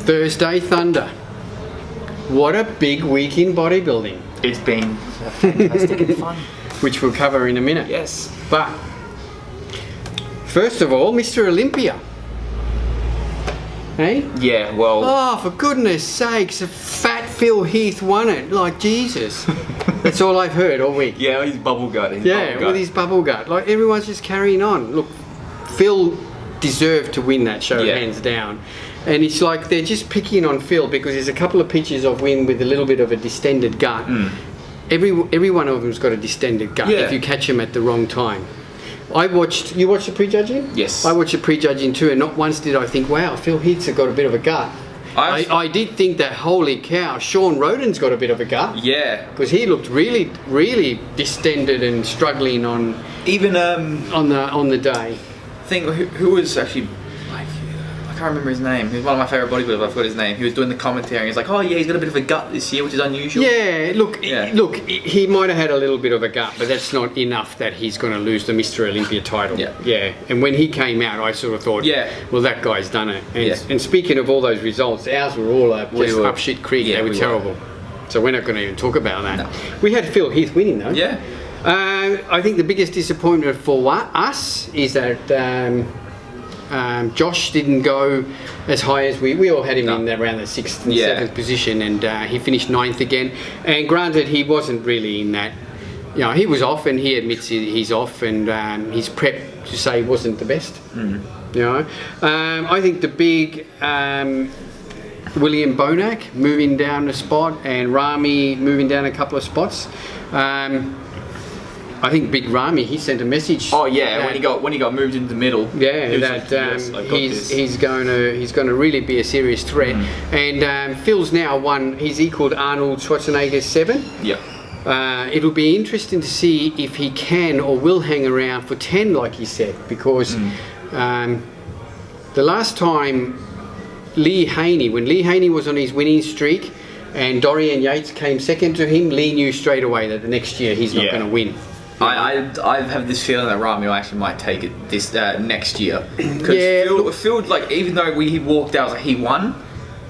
Thursday Thunder. What a big week in bodybuilding. It's been fantastic and fun. Which we'll cover in a minute. Yes. But first of all, Mr. Olympia. Hey? Yeah, well... Oh, for goodness sakes, a fat Phil Heath won it. Like, Jesus. That's all I've heard all week. Yeah, with his bubble gut. With his bubble gut. Like, everyone's just carrying on. Look, Phil deserved to win that show, hands down. And it's like they're just picking on Phil because there's a couple of pictures of Win with a little bit of a distended gut. Every one of them's got a distended gut if you catch him at the wrong time. You watched the prejudging? Yes. I watched the prejudging too, and not once did I think, wow, Phil Heath's got a bit of a gut. I did think that, holy cow, Sean Roden's got a bit of a gut. Yeah. Because he looked really, really distended and struggling on even on the day. I think who was actually, like, I can't remember his name. He was one of my favourite bodybuilders. I forgot his name. He was doing the commentary. And he's like, oh yeah, he's got a bit of a gut this year, which is unusual. Yeah, look, he might have had a little bit of a gut, but that's not enough that he's going to lose the Mr. Olympia title. Yeah. And when he came out, I sort of thought, well, that guy's done it. And speaking of all those results, ours were all just up shit creek. They were terrible. So we're not going to even talk about that. No. We had Phil Heath winning though. Yeah. I think the biggest disappointment for us is that Josh didn't go as high as we all had him in around the 6th and 7th position, and he finished 9th again. And granted, he wasn't really in that. You know, he was off, and he admits he's off, and his prep to say wasn't the best. You know, I think the big William Bonac moving down a spot, and Rami moving down a couple of spots. I think Big Rami, he sent a message. Oh yeah, when he got moved into the middle. Yeah, that he's going to really be a serious threat. And Phil's now won. He's equaled Arnold Schwarzenegger's 7. Yeah. It'll be interesting to see if he can or will hang around for 10, like he said, because the last time when Lee Haney was on his winning streak, and Dorian Yates came second to him, Lee knew straight away that the next year he's not going to win. I have this feeling that Rami actually might take it this next year. Because Phil, like, even though he walked out, like, he won,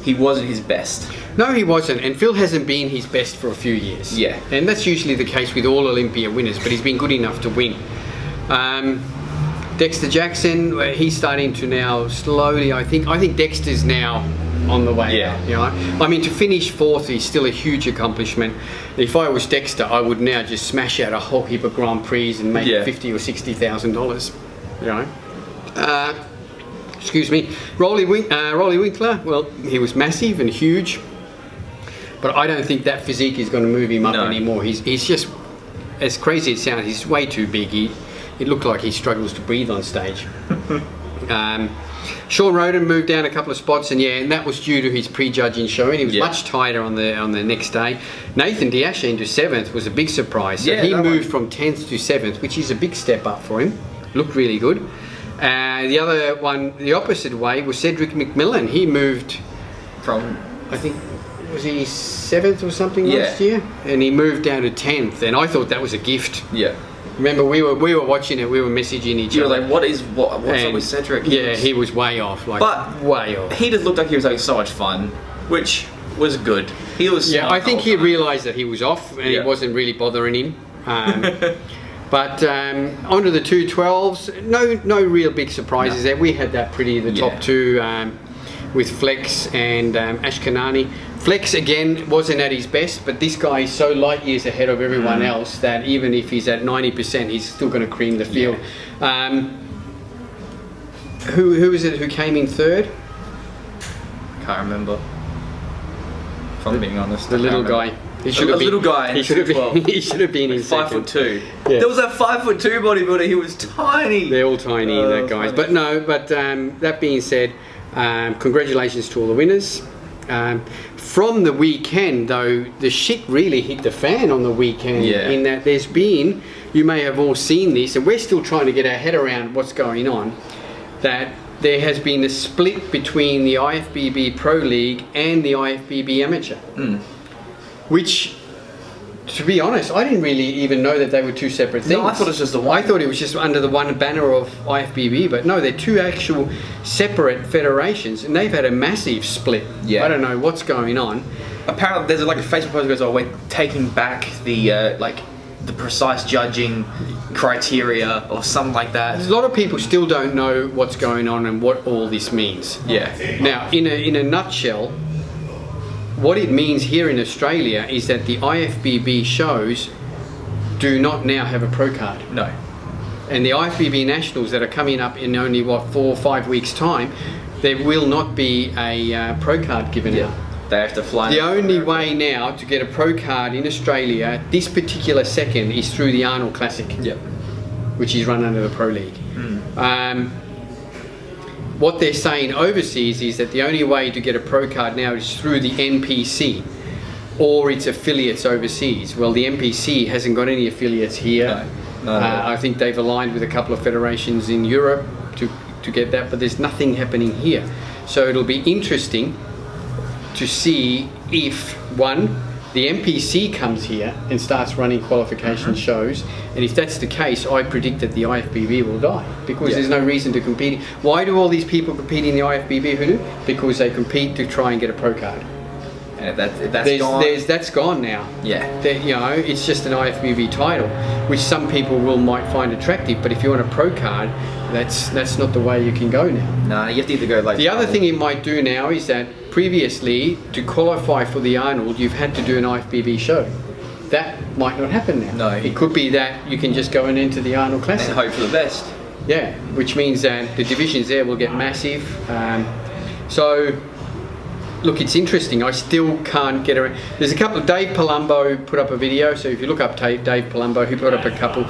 he wasn't his best. No, he wasn't, and Phil hasn't been his best for a few years. Yeah. And that's usually the case with all Olympia winners, but he's been good enough to win. Dexter Jackson, he's starting to now slowly, I think Dexter's now on the way. Yeah. You know, I mean, to finish 4th is still a huge accomplishment. If I was Dexter, I would now just smash out a whole heap of Grand Prix and make $50,000 or $60,000. You know. Excuse me. Rolly Winkler. Well, he was massive and huge, but I don't think that physique is going to move him up anymore. He's just, as crazy as it sounds, he's way too big. It looked like he struggles to breathe on stage. Sean Roden moved down a couple of spots, and that was due to his prejudging showing. He was much tighter on the next day. Nathan Diasha into 7th was a big surprise. So he moved from 10th to 7th, which is a big step up for him. Looked really good. The other one, the opposite way, was Cedric McMillan. He moved from, I think, was he 7th or something last year? And he moved down to 10th, and I thought that was a gift. Yeah. Remember, we were watching it. We were messaging each other. You were like, "What's up with Cedric?" He was way off. Way off. He just looked like he was having so much fun, which was good. He was. Yeah, I think he realised that he was off, and it wasn't really bothering him. But onto the 212s. No real big surprises there. We had that the top two with Flex and Ashkanani. Flex again wasn't at his best, but this guy is so light years ahead of everyone else that even if he's at 90%, he's still going to cream the field. Who is it who came in 3rd? Can't remember. If I'm being honest, the little guy. He should have been. Little guy. He should have been. He should have been in 5'2". Yeah. There was that 5'2" bodybuilder. He was tiny. They're all tiny, that guys. But no. But that being said, congratulations to all the winners. From the weekend, though, the shit really hit the fan on the weekend. In that there's been, you may have all seen this, and we're still trying to get our head around what's going on. That there has been a split between the IFBB Pro League and the IFBB Amateur. Which, To be honest, I didn't really even know that they were two separate things. No, I thought it was just the one. I thought it was just under the one banner of IFBB, but no, they're two actual separate federations, and they've had a massive split. Yeah. I don't know what's going on. Apparently, there's like a Facebook post that goes, "Oh, we're taking back the the precise judging criteria," or something like that. A lot of people still don't know what's going on and what all this means. Yeah. Now, in a nutshell, what it means here in Australia is that the IFBB shows do not now have a pro card. No. And the IFBB Nationals that are coming up in only, 4 or 5 weeks' time, there will not be a pro card given out. They have to fly. The only way now to get a pro card in Australia this particular second is through the Arnold Classic, which is run under the Pro League. What they're saying overseas is that the only way to get a pro card now is through the NPC or its affiliates overseas. Well, the NPC hasn't got any affiliates here. No. I think they've aligned with a couple of federations in Europe to get that, but there's nothing happening here. So it'll be interesting to see if, one, the NPC comes here and starts running qualification shows, and if that's the case, I predict that the IFBB will die, because there's no reason to compete. Why do all these people compete in the IFBB, Hulu? Because they compete to try and get a pro card. And if that's gone. That's gone now. Yeah. You know, it's just an IFBB title, which some people might find attractive, but if you want a pro card, that's not the way you can go now. No, you have to either go like... The other thing it might do now is that previously, to qualify for the Arnold, you've had to do an IFBB show. That might not happen now. No. It could be that you can just go and enter the Arnold Classic. And hope for the best. Yeah, which means that the divisions there will get massive. So, look, it's interesting. I still can't get around. There's a couple of... Dave Palumbo put up a video, so if you look up Dave Palumbo, he put up a couple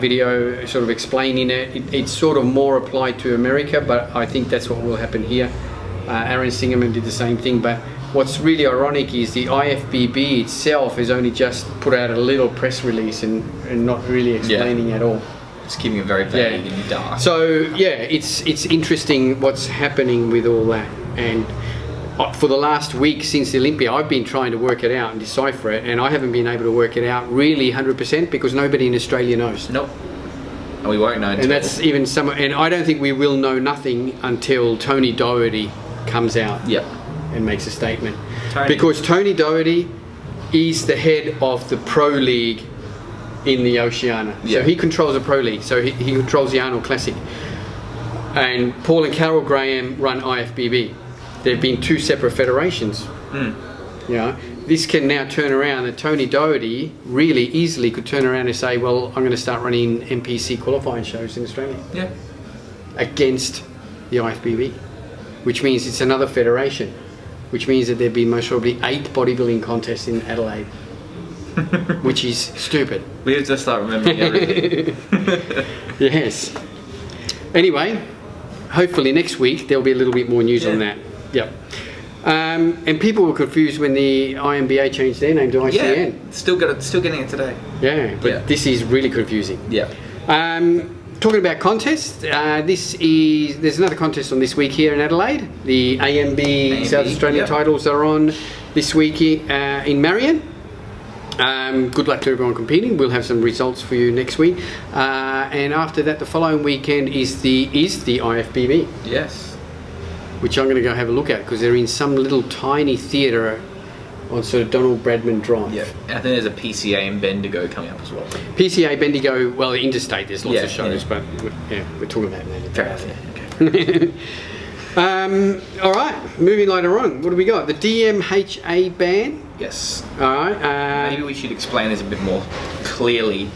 video sort of explaining it. It's sort of more applied to America, but I think that's what will happen here. Aaron Singerman did the same thing, but what's really ironic is the IFBB itself has only just put out a little press release and not really explaining at all. It's keeping it very vague and dark. So yeah, it's interesting what's happening with all that. And for the last week since the Olympia, I've been trying to work it out and decipher it, and I haven't been able to work it out really 100% because nobody in Australia knows. Nope. And we won't know until... And that's even some... And I don't think we will know nothing until Tony Doherty comes out and makes a statement. Because Tony Doherty is the head of the Pro League in the Oceania. So he controls the Pro League. So he controls the Arnold Classic. And Paul and Carol Graham run IFBB. They've been two separate federations. You know, this can now turn around, and Tony Doherty really easily could turn around and say, well, I'm going to start running NPC qualifying shows in Australia. Yeah. Against the IFBB. Which means it's another federation. Which means that there'd be most probably 8 bodybuilding contests in Adelaide. Which is stupid. We have to start remembering everything. Yes. Anyway, hopefully next week there'll be a little bit more news on that. Yep. And people were confused when the INBA changed their name to ICN. Yeah, still getting it today. Yeah, but this is really confusing. Yeah. Talking about contests, there's another contest on this week here in Adelaide. The ANB South Australian titles are on this week in Marion. Good luck to everyone competing. We'll have some results for you next week. And after that, the following weekend is the IFBB. Yes. Which I'm going to go have a look at because they're in some little tiny theatre on sort of Donald Bradman Drive. Yeah, and I think there's a PCA in Bendigo coming up as well. PCA Bendigo, well, interstate, there's lots of shows, but we're talking about that. Fair enough, okay. All right, moving later on. What do we got? The DMHA ban? Yes. All right. Maybe we should explain this a bit more clearly.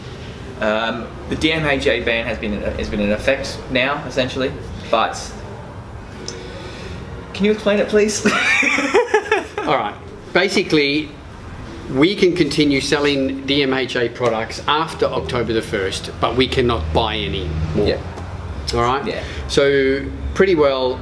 The DMHA ban has been in effect now, essentially, but can you explain it, please? All right. Basically, we can continue selling DMHA products after October the 1st, but we cannot buy any more. Yeah. All right? Yeah. So, pretty well,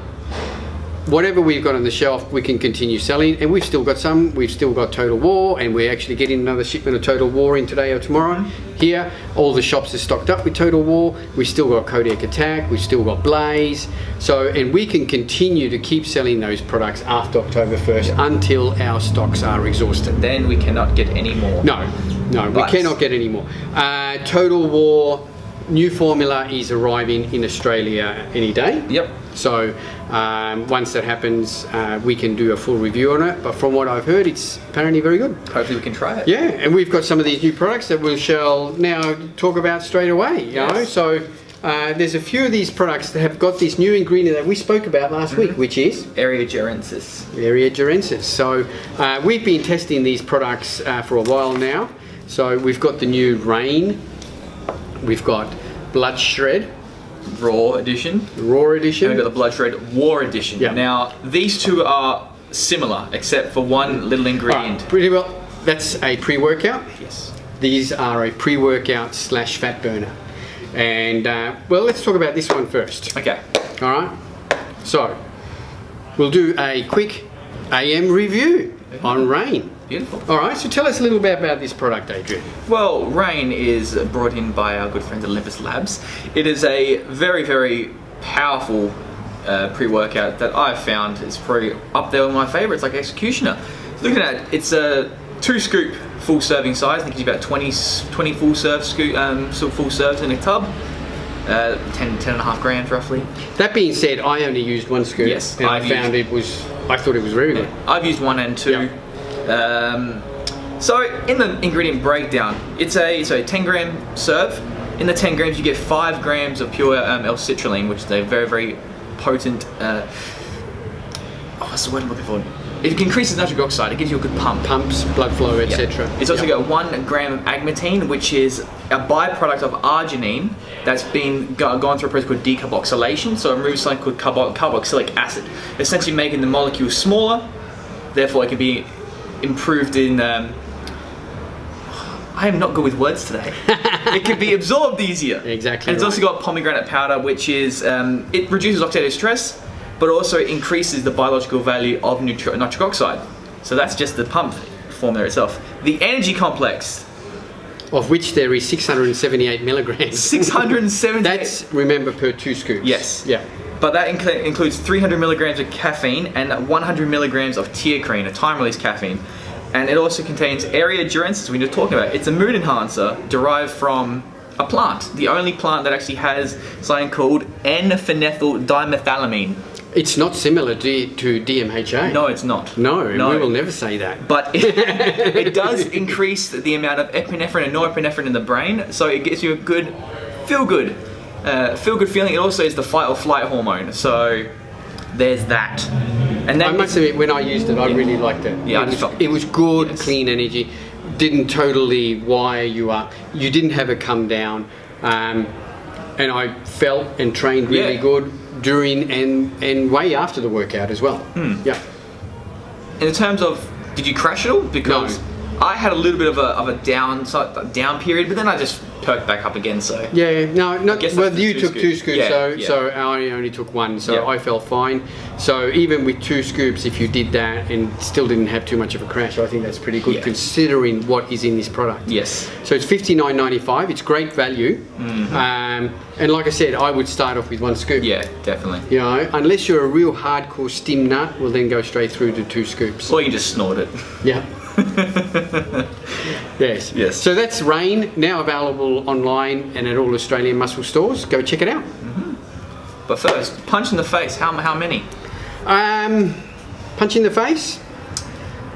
whatever we've got on the shelf, we can continue selling. And we've still got some. We've still got Total War, and we're actually getting another shipment of Total War in today or tomorrow. Here, all the shops are stocked up with Total War. We've still got Kodiak Attack. We've still got Blaze. So, and we can continue to keep selling those products after October 1st until our stocks are exhausted. Then we cannot get any more. No. No, we cannot get any more. Total War new formula is arriving in Australia any day. Yep. So once that happens, we can do a full review on it. But from what I've heard, it's apparently very good. Hopefully we can try it. Yeah, and we've got some of these new products that we shall now talk about straight away. You know, so there's a few of these products that have got this new ingredient that we spoke about last week, which is Area Gerensis. Area Gerensis. So we've been testing these products for a while now. So we've got the new Rain. We've got Blood Shred. Raw edition. Raw edition. And we've got the Blood Shred War edition. Yep. Now, these two are similar, except for one little ingredient. Pretty well. That's a pre-workout. Yes. These are a pre-workout / fat burner. And, well, let's talk about this one first. Okay. All right. So, we'll do a quick AM review on Rain. Beautiful. All right, so tell us a little bit about this product, Adrian. Well, Rain is brought in by our good friends at Olympus Labs. It is a very, very powerful pre-workout that I've found is probably up there with my favourites, like Executioner. So looking at it, it's a 2-scoop full serving size. I think it's about 20 full serve full serves in a tub. 10.5 grams roughly. That being said, I only used 1 scoop. Yes, and I thought it was very good. I've used 1 and 2. Yep. So in the ingredient breakdown, it's a 10 gram serve. In the 10 grams you get 5 grams of pure L-citrulline, which is a very, very potent, what's the word I'm looking for? It increases nitric oxide, it gives you a good pump. Pumps, blood flow, etc. It's also got 1 gram of agmatine, which is a byproduct of arginine that's been gone through a process called decarboxylation, so it removes something called carboxylic acid, essentially making the molecule smaller, therefore it can be improved in, I am not good with words today. It can be absorbed easier. Exactly. And it's also got pomegranate powder, which is, it reduces oxidative stress, but also increases the biological value of nitric oxide. So that's just the pump formula itself. The energy complex. Of which there is 678 milligrams. 678. That's, remember, per 2 scoops. Yes. Yeah. But that includes 300 milligrams of caffeine and 100 milligrams of teocrine, a time-release caffeine. And it also contains Area Gerensis, we were talking about. It's a mood enhancer derived from a plant. The only plant that actually has something called N-phenethyl dimethylamine. It's not similar to DMHA. No, it's not. No, we will never say that. But it does increase the amount of epinephrine and norepinephrine in the brain, so it gives you a good, feel-good feeling. It also is the fight or flight hormone, so there's that. And then I must admit, when I used it, I really liked it. Yeah, it was good, clean energy. Didn't totally wire you up. You didn't have a come down. And I felt and trained really good during and way after the workout as well. Yeah. In terms of, did you crash it all? Because I had a little bit of a down period, but then I just perked back up again. So yeah, no, well, you took 2 scoops, yeah, so I only took 1, so I felt fine. So even with 2 scoops, if you did that and still didn't have too much of a crash, I think that's pretty good considering what is in this product. Yes. So it's $59.95. It's great value, and like I said, I would start off with 1 scoop. Yeah, definitely. You know, unless you're a real hardcore stim nut, we'll then go straight through to 2 scoops. Or you just snort it. Yeah. Yes. So that's Rain, now available online and at all Australian muscle stores. Go check it out. But first, punch in the face. How many? Punch in the face.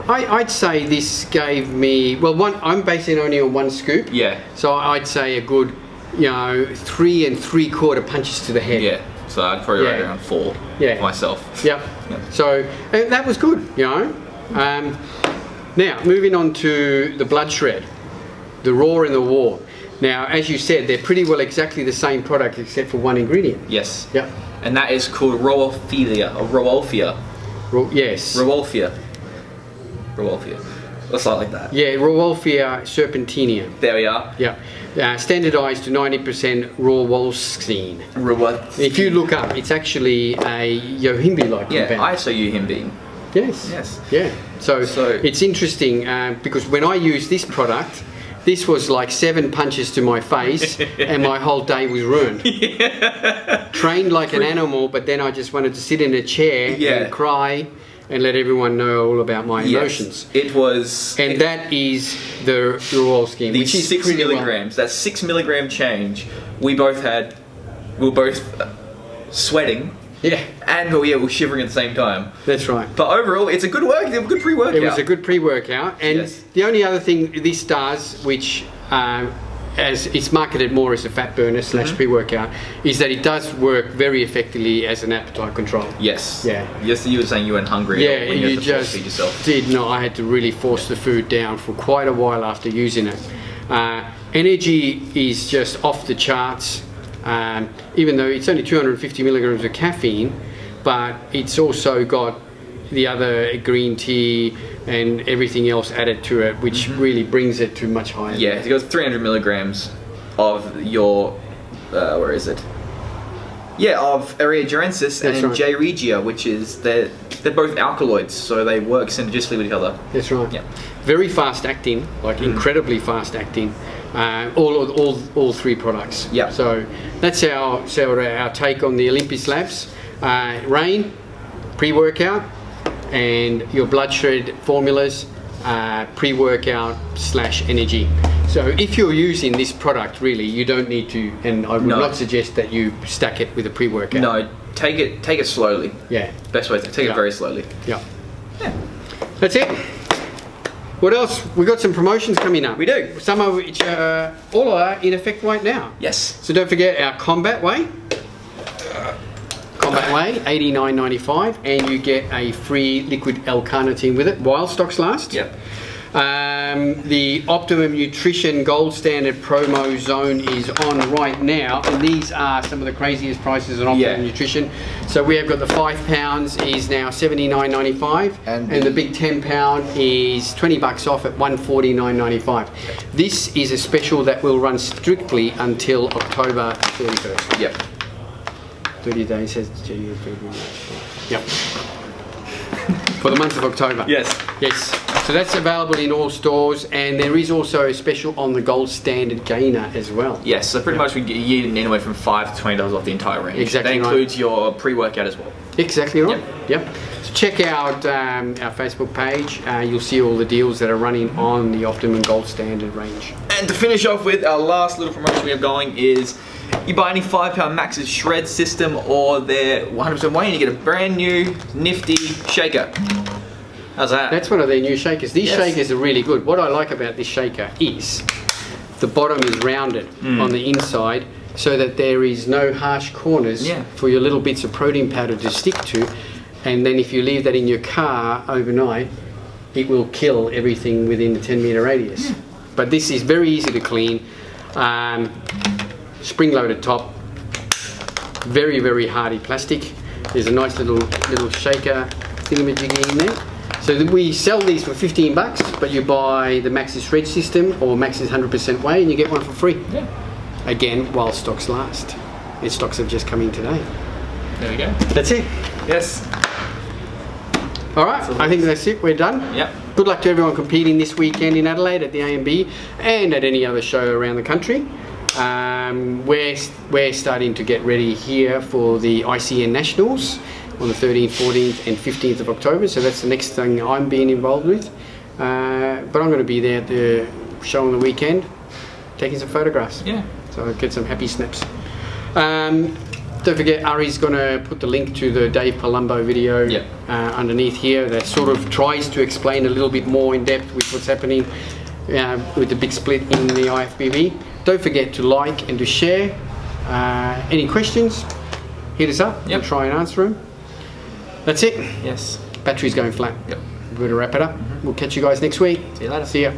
I'd say this gave me, well, I'm basing only on 1 scoop. Yeah. So I'd say a good, 3 3/4 punches to the head. Yeah. So I'd probably rate around 4. Yeah. Myself. Yep. So that was good. Now, moving on to the Blood Shred, the Raw and the War. Now, as you said, they're pretty well exactly the same product except for 1 ingredient. Yes. Yep. And that is called Rowolfia, or Rowolfia. Yes. Rowolfia. Let's start like that. Yeah, Rowolfia serpentinea. There we are. Yeah. Standardized to 90% Rowolfscene. If you look up, it's actually a Yohimbe-like compound. Yeah, iso-Yohimbe. Yes. Yeah. So it's interesting because when I used this product, this was like 7 punches to my face and my whole day was ruined. Trained like an animal, but then I just wanted to sit in a chair and cry and let everyone know all about my emotions. It was... And that is the Royal Scheme, the which is 6 pretty milligrams, that 6 milligram change, we were both sweating. Yeah. And we were shivering at the same time. That's right. But overall, it's a good pre-workout. It was a good pre-workout. And the only other thing this does, which as it's marketed more as a fat burner / pre-workout, is that it does work very effectively as an appetite control. Yes. Yeah. Yes, you were saying you went hungry. Yeah, when you had to just feed yourself. did not. I had to really force the food down for quite a while after using it. Energy is just off the charts. Even though it's only 250 milligrams of caffeine, but it's also got the other green tea and everything else added to it, which really brings it to much higher. Yeah, it goes 300 milligrams of your, where is it? Yeah, of Aerogenesis and J. Regia, which is, they're both alkaloids, so they work synergistically with each other. That's right. Yeah. Very fast acting, like incredibly fast acting. All three products. Yeah. So that's our take on the Olympus Labs. Rain, pre-workout, and your blood shred formulas, pre-workout / energy. So if you're using this product, really, you don't need to, and I would not suggest that you stack it with a pre-workout. No, take it slowly. Yeah. Best way to take it very slowly. Yeah. That's it. What else? We got some promotions coming up. We do. Some of which all are in effect right now. Yes. So don't forget our Combat Way. Combat Way, $89.95, and you get a free liquid L-carnitine with it while stocks last. Yep. The Optimum Nutrition Gold Standard promo zone is on right now, and these are some of the craziest prices on Optimum Nutrition. So we have got the £5 is now $79.95, and the big £10 is $20 off at $149.95. This is a special that will run strictly until October 31st. Yep. 30 days says January, February, March. Yep. For the month of October. Yes. Yes. So that's available in all stores, and there is also a special on the Gold Standard Gainer as well. Yes, so pretty much we get you anywhere from $5 to $20 off the entire range. Exactly. That includes your pre-workout as well. Exactly right. Yep. So check out our Facebook page. You'll see all the deals that are running on the Optimum Gold Standard range. And to finish off with, our last little promotion we have going is you buy any £5 Max's shred system or their 100% whey and you get a brand new nifty shaker. How's that? That's one of their new shakers. These shakers are really good. What I like about this shaker is the bottom is rounded on the inside, so that there is no harsh corners for your little bits of protein powder to stick to. And then if you leave that in your car overnight, it will kill everything within the 10-meter radius. But this is very easy to clean. Spring-loaded top, very, very hardy plastic. There's a nice little shaker thingamajiggy in there. So we sell these for $15, but you buy the Max's Shred System or Max's 100% Whey and you get one for free. Yeah. Again, while stocks last. And stocks have just come in today. There we go. That's it. Yes. All right, I think that's it. We're done. Yep. Good luck to everyone competing this weekend in Adelaide at the ANB and at any other show around the country. We're starting to get ready here for the ICN Nationals on the 13th, 14th and 15th of October, so that's the next thing I'm being involved with. But I'm going to be there at the show on the weekend taking some photographs. Yeah. So I'll get some happy snaps. Don't forget, Ari's going to put the link to the Dave Palumbo video underneath here that sort of tries to explain a little bit more in depth with what's happening with the big split in the IFBB. Don't forget to like and to share. Any questions, hit us up. We'll try and answer them. That's it. Yes. Battery's going flat. Yep. We're going to wrap it up. We'll catch you guys next week. See you later. See ya.